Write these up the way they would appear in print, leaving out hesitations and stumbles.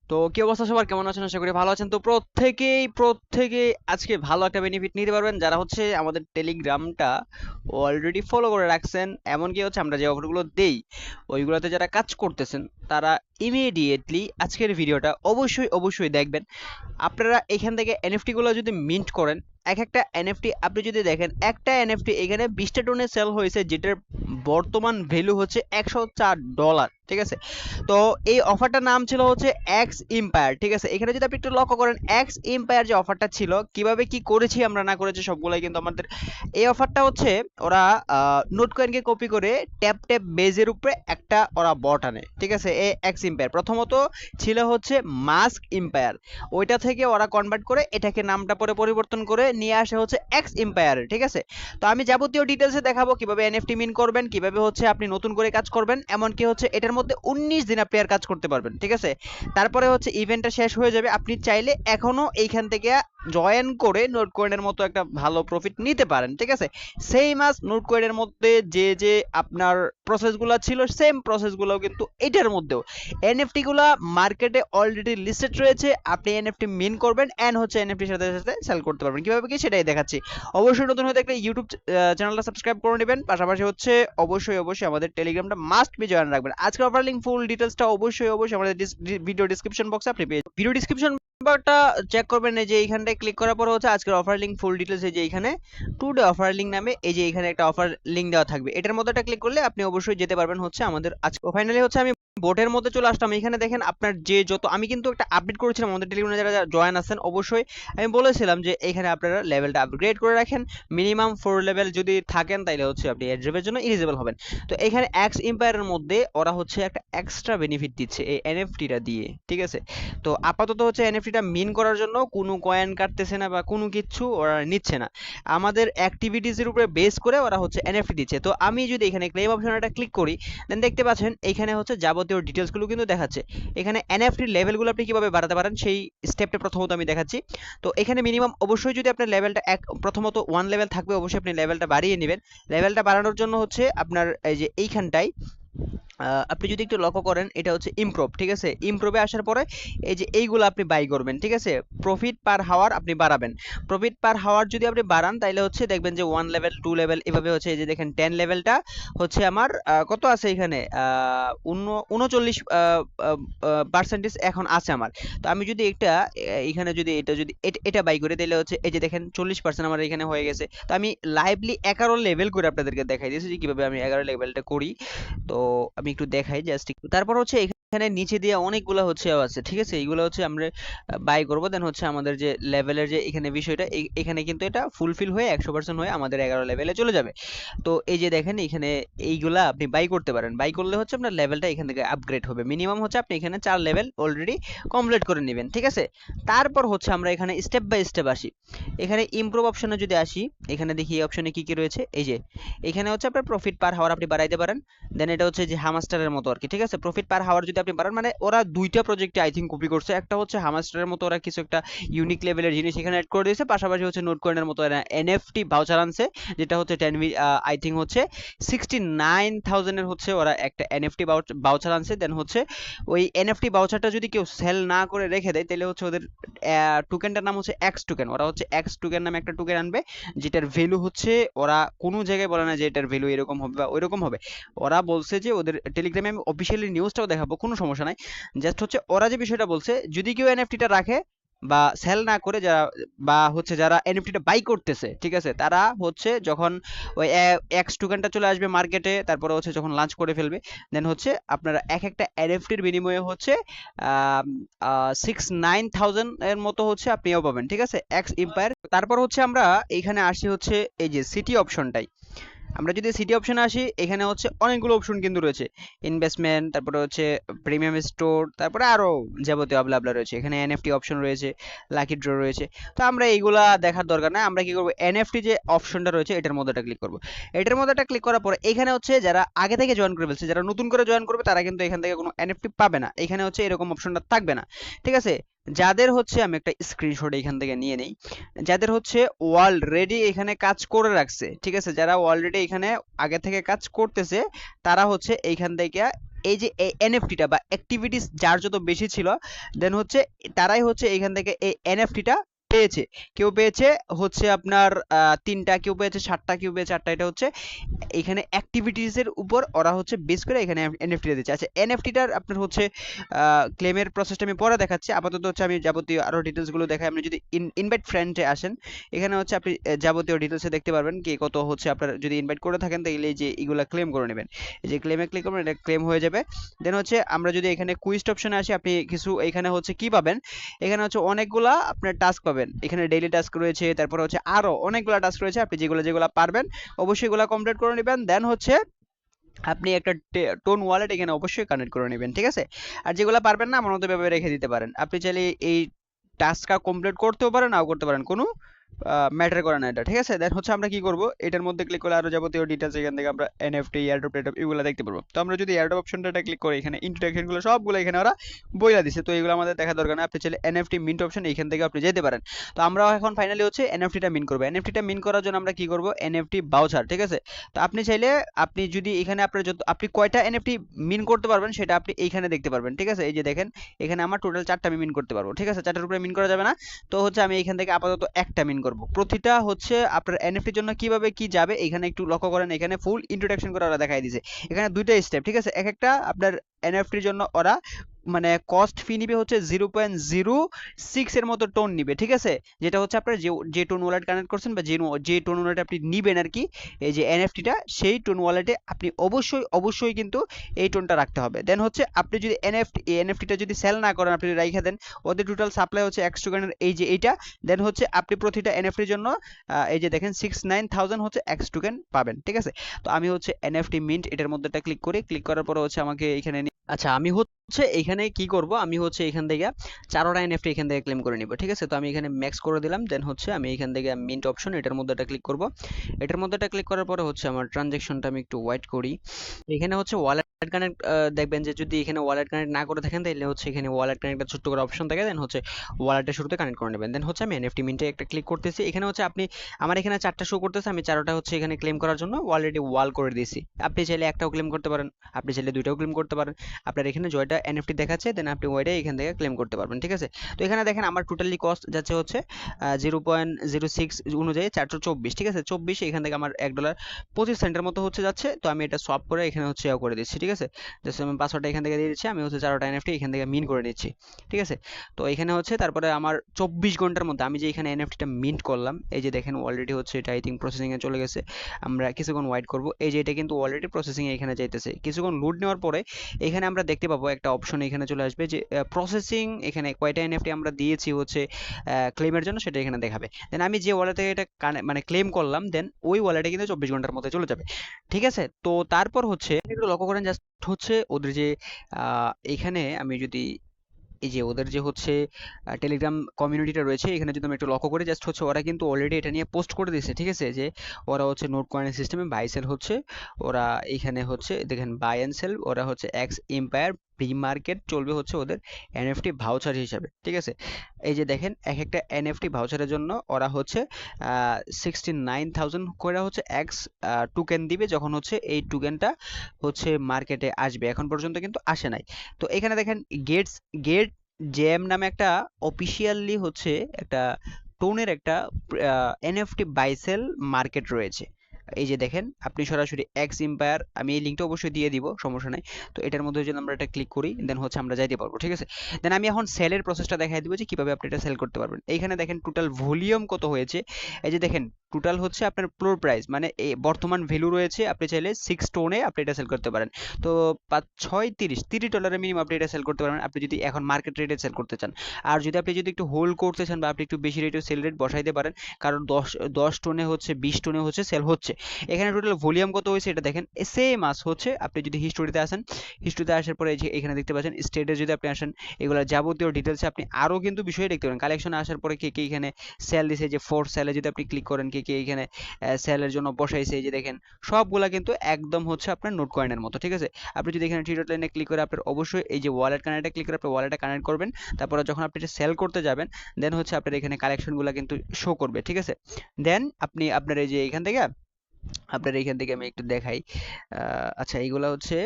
তো কি অবস্থা সবার, কেমন আছেন? আশা করি ভালো আছেন। তো প্রত্যেকেই আজকে ভালো একটা বেনিফিট নিতে পারবেন যারা হচ্ছে আমাদের টেলিগ্রামটা অলরেডি ফলো করে রাখছেন। এমনকি হচ্ছে আমরা যে অফারগুলো দেই ওইগুলোতে যারা কাজ করতেছেন তারা ইমিডিয়েটলি আজকের ভিডিওটা অবশ্যই দেখবেন। আপনারা এখান থেকে এনএফটি গুলো যদি মিন্ট করেন, এক একটা এনএফটি আপনি যদি দেখেন, একটা এনএফটি এখানে 20টা টোনে সেল হয়েছে, যেটার বর্তমান ভ্যালু হচ্ছে $104। ঠিক আছে? তো এই অফারটার নাম ছিল হচ্ছে এক্স এম্পায়ার। ঠিক আছে, এখানে যদি আপনি একটু লক্ষ্য করেন, এক্স এম্পায়ার যে অফারটা ছিল, কিভাবে কি করেছি আমরা না করেছি সবগুলাই কিন্তু আমাদের। এই অফারটা হচ্ছে ওরা নোট কয়েনকে কপি করে ট্যাপ ট্যাপ বেজের উপরে একটা ওরা বট আনে। ঠিক আছে, এই এক্স এম্পায়ার প্রথমত ছিল হচ্ছে মাস্ক এম্পায়ার, ওইটা থেকে ওরা কনভার্ট করে এটাকে নামটা পরে পরিবর্তন করে নিয়ে আসে হচ্ছে এক্স এম্পায়ার। ঠিক আছে, তো আমি যাবতীয় ডিটেলসে দেখাবো কিভাবে এনএফটি মিন করবেন, কিভাবে হচ্ছে আপনি নতুন করে কাজ করবেন, এমনকি হচ্ছে এটার মধ্যে 19 দিন আপনি আর কাজ করতে পারবেন। ঠিক আছে, তারপরে হচ্ছে ইভেন্টটা শেষ হয়ে যাবে, আপনি চাইলে এখনো এইখান থেকে জয়েন করে নোট কয়েনের মতো একটা ভালো প্রফিট নিতে পারেন। ঠিক আছে, সেম আস নোট কয়েনের মধ্যে যে আপনার প্রসেসগুলো ছিল, সেম প্রসেসগুলো কিন্তু এটার মধ্যেও। এনএফটি গুলা মার্কেটে অলরেডি লিস্টেড রয়েছে, আপনি এনএফটি মিন করবেন এন্ড হচ্ছে এনএফটির সাথে সাথে সেল করতে পারবেন। কিভাবে কি সেটাই দেখাচ্ছি। অবশ্যই নতুন হয়ে থাকলে ইউটিউব চ্যানেলটা সাবস্ক্রাইব করে নেবেন, পাশাপাশি হচ্ছে অবশ্যই আমাদের টেলিগ্রামটা মাস্ট বি জয়েন রাখবেন। আজকের অফার লিংক ফুল ডিটেলসটা অবশ্যই আমাদের ভিডিও ডিসক্রিপশন বক্সে আপনি পেয়ে যাবেন। ভিডিও ডিসক্রিপশন বারটা চেক করবেন, এই যে এইখানটায় ক্লিক করার পর হচ্ছে আজকের অফার লিংক ফুল ডিটেলস, এই যে এইখানে টুডে অফার লিংক নামে এই যে এখানে একটা অফার লিংক দেওয়া থাকবে, এটার মধ্যে একটা ক্লিক করলে আপনি অবশ্যই যেতে পারবেন হচ্ছে আমাদের আজকে। ফাইনালি হচ্ছে আমি বোটের মধ্যে চলে আসলাম। এখানে দেখেন আপনার যে যত, আমি কিন্তু একটা আপডেট করেছিলাম আমাদের টেলিগ্রামে যারা জয়েন আছেন, অবশ্যই আমি বলেছিলাম যে এখানে আপনারা লেভেলটা আপগ্রেড করে রাখেন, মিনিমাম 4 লেভেল যদি থাকেন তাহলে হচ্ছে আপনি এড্রেপের জন্য এলিজিবল হবেন। তো এখানে এক্স এম্পায়ারের মধ্যে ওরা হচ্ছে একটা এক্সট্রা বেনিফিট দিচ্ছে এই এনএফটিটা দিয়ে। ঠিক আছে, তো আপাতত হচ্ছে এনএফটিটা মিন করার জন্য কোনো কয়েন কাটতেছে না বা কোনো কিছু ওরা নিচ্ছে না, আমাদের অ্যাক্টিভিটিসের উপরে বেস করে ওরা হচ্ছে এনএফটি দিচ্ছে। তো আমি যদি এখানে ক্লেম অপশনটা ক্লিক করি, দেন দেখতে পাচ্ছেন এখানে হচ্ছে যাবতীয় ডিটেলসগুলো কিন্তু দেখাচ্ছে। এখানে এনএফটির লেভেলগুলো আপনি কিভাবে বাড়াতে পারেন সেই স্টেপটা প্রথমত আমি দেখাচ্ছি। তো এখানে মিনিমাম অবশ্যই যদি আপনার লেভেলটা প্রথমত 1 লেভেল থাকবে, অবশ্যই আপনি লেভেলটা বাড়িয়ে নেবেন। লেভেলটা বাড়ানোর জন্য হচ্ছে আপনার এই যে এইখানটায় আপনি যদি একটু লক্ষ্য করেন, এটা হচ্ছে ইমপ্রুভ। ঠিক আছে, ইমপ্রুভে আসার পরে এই যে এইগুলো আপনি বাই করবেন। ঠিক আছে, প্রফিট পার হাওয়ার আপনি বাড়াবেন। প্রফিট পার হাওয়ার যদি আপনি বাড়ান তাহলে হচ্ছে দেখবেন যে 1 লেভেল 2 লেভেল এভাবে হচ্ছে। এই যে দেখেন 10 লেভেলটা হচ্ছে আমার কত আছে এখানে, 39% এখন আছে আমার। তো আমি যদি এটা এখানে যদি এটা বাই করে দিলে হচ্ছে এই যে দেখেন 40% আমার এখানে হয়ে গেছে। তো আমি লাইভলি 11 লেভেল করে আপনাদেরকে দেখাই দিয়েছি যে কিভাবে আমি 11 লেভেলটা করি। তো আমি একটু দেখাই জাস্ট একটু। তারপর হচ্ছে এখানে নিচে দিয়ে অনেকগুলো হচ্ছে আছে। ঠিক আছে, এইগুলো হচ্ছে আমরা বাই করবো, দেন হচ্ছে আমাদের যে লেভেলের যে এখানে বিষয়টা, এখানে কিন্তু এটা ফুলফিল হয়ে 100% হয়ে আমাদের 11 লেভেলে চলে যাবে। তো এই যে দেখেন এখানে এইগুলা আপনি বাই করতে পারেন, বাই করলে হচ্ছে আপনার লেভেলটা এখান থেকে আপগ্রেড হবে। মিনিমাম হচ্ছে আপনি এখানে 4 লেভেল অলরেডি কমপ্লিট করে নেবেন। ঠিক আছে, তারপর হচ্ছে আমরা এখানে স্টেপ বাই স্টেপ আসি। এখানে ইমপ্রুভ অপশনে যদি আসি, এখানে দেখি এই অপশনে কি কি রয়েছে। এই যে এখানে হচ্ছে আপনার প্রফিট পার হাওয়ার আপনি বাড়াইতে পারেন। দেন এটা হচ্ছে যে হামাস্টারের মতো আর কি। ঠিক আছে, প্রফিট পার হাওয়ার যদি আপনি বাড়ান, মানে ওরা দুইটা প্রজেক্টে আই থিঙ্ক কপি করছে। একটা হচ্ছে হামাস্টারের মতো ওরা কিছু একটা ইউনিক লেভেলের জিনিস এখানে অ্যাড করে দিয়েছে, পাশাপাশি হচ্ছে নোট কয়েনের মতো এনএফটি ভাউচার আনছে, যেটা হচ্ছে 10 আই থিঙ্ক হচ্ছে 69,000 এর হচ্ছে ওরা একটা এনএফটি ভাউচার আনছে। দেন হচ্ছে ওই এনএফটি ভাউচারটা যদি কেউ সেল না করে রেখে দেয় তাহলে হচ্ছে ওদের টোকেনটার নাম হচ্ছে এক্স টোকেন। ওরা হচ্ছে এক্স টোকেন নামে একটা টোকেন আনবে, যেটার ভ্যালু হচ্ছে, ওরা কোনো জায়গায় বলে না যে এটার ভ্যালু এরকম হবে বা ওইরকম হবে। ওরা বলছে যে ওদের টেলিগ্রামে আমি অফিসিয়ালি নিউজটাও দেখাবো, কোনো সমস্যা নাই। জাস্ট হচ্ছে ওরা যে বিষয়টা বলছে, যদি কেউ এনএফটিটা রাখে বা সেল না করে, যারা বা হচ্ছে যারা এনএফটিটা বাই করতেছে, ঠিক আছে, তারা হচ্ছে যখন ওই এক্স টোকেনটা চলে আসবে মার্কেটে, তারপরে হচ্ছে যখন লাঞ্চ করে ফেলবে, দেন হচ্ছে আপনারা এক একটা এনএফটির বিনিময়ে হচ্ছে 69,000 এর মতো হচ্ছে আপনিও পাবেন। ঠিক আছে, এক্স এম্পায়ার। তারপর হচ্ছে আমরা এইখানে আসি হচ্ছে এই যে সিটি অপশনটাই। আমরা যদি সিটি অপশনে আসি, এখানে হচ্ছে অনেকগুলো অপশন কিন্তু রয়েছে, ইনভেস্টমেন্ট, তারপরে হচ্ছে প্রিমিয়াম স্টোর, তারপরে আরো যাবতীয় আবলা আবলা রয়েছে। এখানে এনএফটি অপশন রয়েছে, লাকি ড্র রয়েছে। তো আমরা এইগুলা দেখার দরকার নাই, আমরা কি করবো, এনএফটি যে অপশনটা রয়েছে এটার মধ্যে একটা ক্লিক করবো। এটার মধ্যে একটা ক্লিক করার পরে এখানে হচ্ছে যারা আগে থেকে জয়েন করে ফেলছে, যারা নতুন করে জয়েন করবে তারা কিন্তু এখান থেকে কোনো এনএফটি পাবে না, এখানে হচ্ছে এরকম অপশনটা থাকবে না। ঠিক আছে, যাদের হচ্ছে, আমি একটা স্ক্রিনশট এখান থেকে নিয়ে নেই, যাদের হচ্ছে অলরেডি এখানে কাজ করে রাখছে, ঠিক আছে, যারা অলরেডি এখানে আগে থেকে কাজ করতেছে, তারা হচ্ছে এইখান থেকে এই যে এনএফটিটা বা অ্যাক্টিভিটিস যার যত বেশি ছিল, দেন হচ্ছে তারাই হচ্ছে এখান থেকে এই এনএফটিটা পেয়েছে। কেউ পেয়েছে হচ্ছে আপনার 3টা, কেউ পেয়েছে 7টা, কেউ পেয়েছে 8টা। এটা হচ্ছে এখানে অ্যাক্টিভিটিস এর উপর ওরা হচ্ছে বেস করে এখানে এনএফটি দিচ্ছে। আচ্ছা, এনএফটিটার আপনার হচ্ছে ক্লেমের প্রসেসটা আমি পরে দেখাচ্ছি। আপাতত হচ্ছে আমি যাবতীয় আরো ডিটেলস গুলো দেখাই। আপনি যদি ইনভাইট ফ্রেন্ডে আসেন, এখানে হচ্ছে আপনি যাবতীয় ডিটেলসে দেখতে পারবেন কি কত হচ্ছে আপনার যদি ইনভাইট করে থাকেন, তাহলে এই যে এগুলা ক্লেম করে নেবেন। এই যে ক্লেমে ক্লিক করবেন, এটা ক্লেম হয়ে যাবে। দেন হচ্ছে আমরা যদি এখানে কুইজ অপশনে আসি, আপনি কিছু এখানে হচ্ছে কি পাবেন, এখানে হচ্ছে অনেকগুলা আপনার টাস্ক পাবেন। এখানে ডেইলি টাস্ক রয়েছে, তারপর হচ্ছে আরো অনেকগুলা টাস্ক রয়েছে। আপনি যেগুলো যেগুলো পারবেন অবশ্যই এগুলা কমপ্লিট করে নেবেন। দেন হচ্ছে আপনি একটা টোন ওয়ালেট এখানে অবশ্যই কানেক্ট করে নেবেন, ঠিক আছে? আর যেগুলো পারবেন না আমার মতো ভাবে রেখে দিতে পারেন। আপনি চাইলে এই টাস্কটা কমপ্লিট করতেও পারেন, নাও করতে পারেন, কোনো ম্যাটার করে না এটা, ঠিক আছে? দেন হচ্ছে আমরা কি করব, এটার মধ্যে ক্লিক করলে আরো যাবতীয় ডিটেলস এখান থেকে আমরা এনএফটি, এয়ারড্রপ, টেড্রপ এগুলো দেখতে পারবো। তো আমরা যদি এয়ারড্রপ অপশনটা ক্লিক করি, এখানে ইন্ট্রোডাকশন গুলো সবগুলো এখানে ওরা বইলা দিছে, তো এগুলো আমাদের দেখা দরকার না। আপনি চাইলে এনএফটি মিন্ট অপশন এখান থেকে আপনি যেতে পারেন। তো আমরা এখন ফাইনালি হচ্ছে এনএফটিটা মিন্ট করব। এনএফটিটা মিন্ট করার জন্য আমরা কি করব, এনএফটি বাউচার, ঠিক আছে? তো আপনি চাইলে আপনি যদি এখানে আপনার যত আপনি কয়টা এনএফটি মিন করতে পারবেন সেটা আপনি এইখানে দেখতে পারবেন, ঠিক আছে? এই যে দেখেন এখানে আমার টোটাল 4টা আমি মিন করতে পারবো, ঠিক আছে? 4টার উপরে মিন করা যাবে না। তো হচ্ছে আমি এখান থেকে আপাতত একটা মিন করব। প্রতিটা হচ্ছে আপনার এনএফটির জন্য কিভাবে কি যাবে এখানে একটু লক্ষ্য করেন। এখানে ফুল ইন্ট্রোডাকশন করে ওরা দেখাই দিয়েছে। এখানে দুইটা স্টেপ, ঠিক আছে? এক একটা আপনার এনএফটির জন্য ওরা মানে কস্ট ফি নিবে হচ্ছে 0.06 এর মতো টোন নিবে, ঠিক আছে? যেটা হচ্ছে আপনার যে যে টোন ওয়ালেট কানেক্ট করছেন বা যে টোন ওয়ালেট আপনি নিবেন আর কি, এই যে এনএফটিটা, সেই টোন ওয়ালেটে আপনি অবশ্যই অবশ্যই কিন্তু এই টোনটা রাখতে হবে। দেন হচ্ছে আপনি যদি এনএফটিটা যদি সেল না করেন, আপনি রাইখা দেন, ওদের টোটাল সাপ্লাই হচ্ছে এক্স টোকেনের এই যে এইটা। দেন হচ্ছে আপনি প্রতিটা এনএফটির জন্য এই যে দেখেন 69,000 হচ্ছে এক্স টোকেন পাবেন, ঠিক আছে? তো আমি হচ্ছে এনএফটি মিন্ট এটার মধ্যে ক্লিক করি। ক্লিক করার পরে হচ্ছে আমাকে এখানে আচ্ছা, আমি হচ্ছে এখানে কি করব, আমি হচ্ছে এখান থেকে 4টা এনএফটি এখান থেকে ক্লেম করে নিব, ঠিক আছে? তো আমি এখানে ম্যাক্স করে দিলাম। দেন হচ্ছে আমি এখান থেকে মিন্ট অপশন এটার মধ্যে ক্লিক করব। এটার মধ্যে ক্লিক করার পরে হচ্ছে আমার ট্রানজ্যাকশনটা আমি একটু ওয়েট করি। এখানে হচ্ছে ওয়ালেট কানেক্ট, দেখবেন যে যদি এখানে ওয়ালেট কানেক্ট না করে থাকেন তাহলে হচ্ছে এখানে ওয়ালেট কানেক্ট ছোট্ট করে অপশন থাকে। দেন হচ্ছে ওয়ালেটের শুরুতে কানেক্ট করে নেবেন। দেন হচ্ছে আমি এনএফটি মিন্টে একটা ক্লিক করতেছি। এখানে হচ্ছে আপনি আমার এখানে 4টা শো করতেছে, আমি 4টা হচ্ছে এখানে ক্লেম করার জন্য অলরেডি ওয়াল করে দিয়েছি। আপনি চাইলে একটাও ক্লেম করতে পারেন, আপনি চাইলে দুইটাও ক্লেম করতে পারেন। আপনার এখানে জয়টা এনএফটি দেখাচ্ছে, দেন আপনি ওইটা এখান থেকে ক্লেম করতে পারবেন, ঠিক আছে? তো এখানে দেখেন আমার টোটালি কস্ট যাচ্ছে হচ্ছে 0.06 অনুযায়ী 424, ঠিক আছে? 24 এখান থেকে আমার $1.25 মতো হচ্ছে যাচ্ছে। তো আমি এটা সোয়াপ করে এখানে হচ্ছে করে দিচ্ছি, ঠিক আছে? জাস্ট আমি পাসওয়ার্ডটা এখান থেকে দিয়ে দিচ্ছি। আমি হচ্ছে 4টা এনএফটি এখান থেকে মিন করে নিচ্ছি, ঠিক আছে? তো এখানে হচ্ছে তারপরে আমার 24 ঘন্টার মধ্যে আমি যে এখানে এনএফটিটা মিন্ট করলাম, এই যে দেখেন অলরেডি হচ্ছে এটা আই থিঙ্ক প্রসেসিং এ চলে গেছে। আমরা কিছুক্ষণ ওয়েট করব। এই যে এটা কিন্তু অলরেডি প্রসেসিং এ এখানে যাইতেছে। কিছুক্ষণ লোড নেওয়ার পরে এখানে আমরা দেখতে পাবো একটা অপশন এখানে চলে আসবে যে প্রসেসিং, এখানে কয়টা এনএফটি আমরা দিয়েছি হচ্ছে ক্লেমের জন্য সেটা এখানে দেখাবে। দেন আমি যে ওয়ালেট থেকে এটা মানে ক্লেম করলাম, দেন ওই ওয়ালেটে কিন্তু 24 ঘন্টার মধ্যে চলে যাবে, ঠিক আছে? তো তারপর হচ্ছে একটু লক্ষ্য করেন জাস্ট হচ্ছে ওদের যে এখানে আমি যদি এই যে ওদের যে হচ্ছে টেলিগ্রাম কমিউনিটিটা রয়েছে, এখানে যদি আমি একটু লক্ষ্য করি জাস্ট হচ্ছে ওরা কিন্তু অলরেডি এটা নিয়ে পোস্ট করে দিয়েছে, ঠিক আছে? যে ওরা হচ্ছে নোট কয়েন সিস্টেমে বাই সেল হচ্ছে। ওরা এখানে হচ্ছে দেখেন বাই এন্ড সেল, ওরা হচ্ছে এক্স এম্পায়ার প্রি মার্কেট চলবে হচ্ছে ওদের এনএফটি ভাউচার হিসাবে, ঠিক আছে? এই যে দেখেন এক একটা এনএফটি ভাউচারের জন্য ওরা হচ্ছে 69,000 করে হচ্ছে এক্স টোকেন দিবে, যখন হচ্ছে এই টোকেনটা হচ্ছে মার্কেটে আসবে। এখন পর্যন্ত কিন্তু আসে নাই। তো এখানে দেখেন গেট জেম নামে একটা অফিসিয়ালি হচ্ছে একটা টোনের একটা এনএফটি বাইসেল মার্কেট রয়েছে। এই যে দেখেন আপনি সরাসরি এক্স এম্পায়ার, আমি এই লিঙ্কটা অবশ্যই দিয়ে দিব, সমস্যা নাই। তো এটার মধ্যে যদি আমরা এটা ক্লিক করি দেন হচ্ছে আমরা যাইতে পারবো, ঠিক আছে? দেন আমি এখন সেলের প্রসেসটা দেখাই দিব যে কিভাবে আপনি এটা সেল করতে পারবেন। এইখানে দেখেন টোটাল ভলিউম কত হয়েছে। এই যে দেখেন টোটাল হচ্ছে আপনার ফ্লোর প্রাইস মানে এই বর্তমান ভ্যালু রয়েছে, আপনি চাইলে 6 টোনে আপনি এটা সেল করতে পারেন। তো 5 6 30 ডলারের মিনিমাম আপনি এটা সেল করতে পারবেন, আপনি যদি এখন মার্কেট রেটে সেল করতে চান। আর যদি আপনি একটু হোল্ড করতে চান বা আপনি একটু বেশি রেটে সেল রেট বসাইতে পারেন, কারণ 10 টোনে হচ্ছে 20 টোনে হচ্ছে সেল হচ্ছে। এখানে টোটাল ভলিউম কত হয়েছে এটা দেখেন সেম আস হচ্ছে। আপনি যদি হিস্টোরিতে আসেন, হিস্টোরিতে আসার পরে এই যে এখানে দেখতে পাচ্ছেন স্টেটে যদি আপনি আসেন, এগুলো যাবতীয় ডিটেলসে আপনি আরো কিন্তু বিষয় দেখতে পারেন। কালেকশনে আসার পরে কে কে এখানে সেল দিছে, যে ফোর সেলে যদি আপনি ক্লিক করেন কে কে এখানে সেলের জন্য বসাইছে, এই যে দেখেন সবগুলা কিন্তু একদম হচ্ছে আপনার নোট কয়েনের মতো, ঠিক আছে? আপনি যদি এখানে থ্রি ডট লাইনে ক্লিক করে আপনার অবশ্যই এই যে ওয়ালেট কানেক্টে ক্লিক করে আপনি ওয়ালেটটা কানেক্ট করবেন। তারপরে যখন আপনি এটা সেল করতে যাবেন দেন হচ্ছে আপনার এখানে কালেকশনগুলো কিন্তু শো করবে, ঠিক আছে? দেন আপনি আপনার এই যে এখান থেকে আপনার এইখান থেকে আমি একটু দেখাই। আচ্ছা এইগুলা হচ্ছে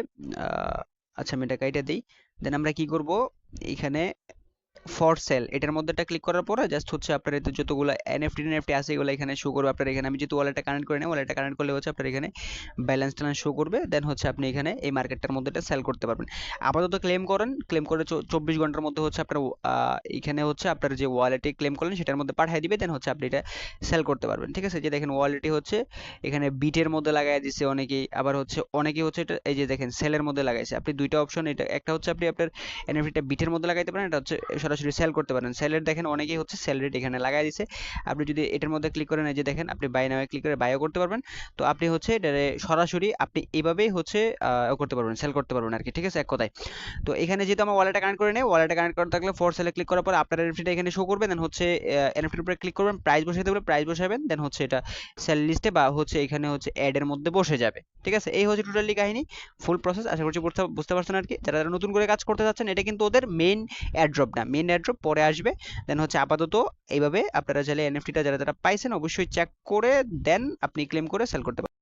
আহ, আচ্ছা আমি এটা কাইটা দিই। দেন আমরা কি করব, এখানে ফর সেল এটার মধ্যে একটা ক্লিক করার পরে জাস্ট হচ্ছে আপনার এতে যতগুলো এনএফটি আছে এগুলো এখানে শো করবে আপনার এখানে। আমি যেহেতু ওয়ালেটটা কানেক্ট করে নেই, ওয়ালেটটা কানেক্ট করলে হচ্ছে আপনার এখানে ব্যালেন্স ট্যালেন্স শো করবে। দেন হচ্ছে আপনি এখানে এই মার্কেটটার মধ্যে এটা সেল করতে পারবেন। আপাতত ক্লেম করেন, ক্লেম করে 24 ঘন্টার মধ্যে হচ্ছে আপনার এখানে হচ্ছে আপনার যে ওয়ালেটে ক্লেম করলেন সেটার মধ্যে পাঠিয়ে দিবে। দেন হচ্ছে আপনি এটা সেল করতে পারবেন। ঠিক আছে, যে দেখেন ওয়ালেটে হচ্ছে এখানে বিটের মধ্যে লাগাই দিছে অনেকেই, আবার হচ্ছে অনেকেই হচ্ছে এটা এই যে দেখেন সেলের মধ্যে লাগাইছে। আপনি দুইটা অপশন, এটা একটা হচ্ছে আপনি আপনার এনএফটিটা বিটের মধ্যে লাগাইতে পারেন, এটা হচ্ছে সরাসরি সেল করতে পারেন। সেলের দেখেন অনেকেই হচ্ছে সেল রেট এখানে লাগাই দিছে। আপনি যদি এটার মধ্যে ক্লিক করেন, এই যে দেখেন আপনি বাই নামে ক্লিক করে বাইও করতে পারবেন। তো আপনি হচ্ছে এটা সরাসরি আপনি এভাবেই হচ্ছে করতে পারবেন, সেল করতে পারবেন আর কি। ঠিক আছে, এক কথায়। তো এখানে যেহেতু আমার ওয়ালেটটা কানেক্ট করে নেই, ওয়ালেটটা কানেক্ট করা থাকলে ফর সেলে ক্লিক করার পর আপনার এনএফটিটা এখানে শো করবে। দেন হচ্ছে এনএফটির উপরে ক্লিক করবেন, প্রাইস বসাইতে হবে, প্রাইস বসাবেন। দেন হচ্ছে এটা সেল লিস্টে বা হচ্ছে এখানে হচ্ছে অ্যাড এর মধ্যে বসে যাবে। ঠিক আছে, এই হচ্ছে টোটালি কাহিনী, ফুল প্রসেস। আশা করছি বুঝতে পারছেন আর কি। যারা যারা নতুন করে কাজ করতে যাচ্ছেন, এটা কিন্তু ওদের মেইন এয়ারড্রপ না, মেইন এয়ারড্রপ পরে আসবে। দেন হচ্ছে আপাতত এইভাবে আপনারা চাইলে এনএফটিটা যারা যারা পাইছেন অবশ্যই চেক করে দেন আপনি ক্লেম করে সেল করতে পারেন।